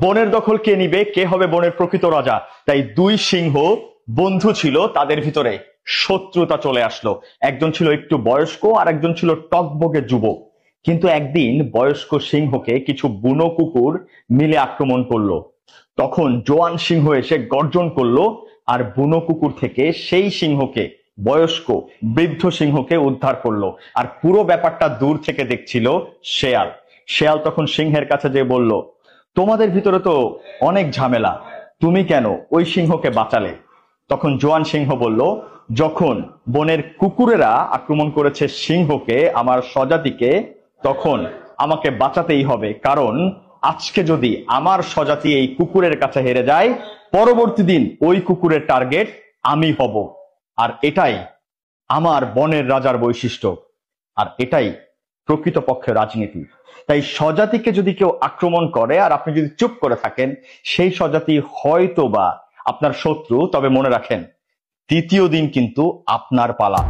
বনের দখল কে নিবে, কে হবে বনের প্রকৃত রাজা। তাই দুই সিংহ বন্ধু ছিল, তাদের ভিতরে শত্রুতা চলে আসলো। একজন ছিল একটু বয়স্ক আর একজন ছিল টকবগে যুবক। কিন্তু একদিন বয়স্ক সিংহকে কিছু বুনো কুকুর মিলে আক্রমণ করলো। তখন জোয়ান সিংহ এসে গর্জন করলো আর বুনো কুকুর থেকে সেই সিংহকে, বয়স্ক বৃদ্ধ সিংহকে উদ্ধার করলো। আর পুরো ব্যাপারটা দূর থেকে দেখছিল শেয়াল। শেয়াল তখন সিংহের কাছে যেয়ে বলল, তোমাদের ভিতরে তো অনেক ঝামেলা, তুমি কেন ওই সিংহকে বাঁচালে? তখন জোয়ান সিংহ বলল, যখন বনের কুকুরেরা আক্রমণ করেছে সিংহকে, আমার স্বজাতিকে, তখন আমাকে বাঁচাতেই হবে। কারণ আজকে যদি আমার স্বজাতি এই কুকুরের কাছে হেরে যায়, পরবর্তী দিন ওই কুকুরের টার্গেট আমি হব। আর এটাই আমার বনের রাজার বৈশিষ্ট্য, আর এটাই প্রকৃতপক্ষে রাজনীতি। তাই স্বজাতিকে যদি কেউ আক্রমণ করে আর আপনি যদি চুপ করে থাকেন, সেই স্বজাতি হয়তো বা আপনার শত্রু, তবে মনে রাখেন দ্বিতীয় দিন কিন্তু আপনার পালা।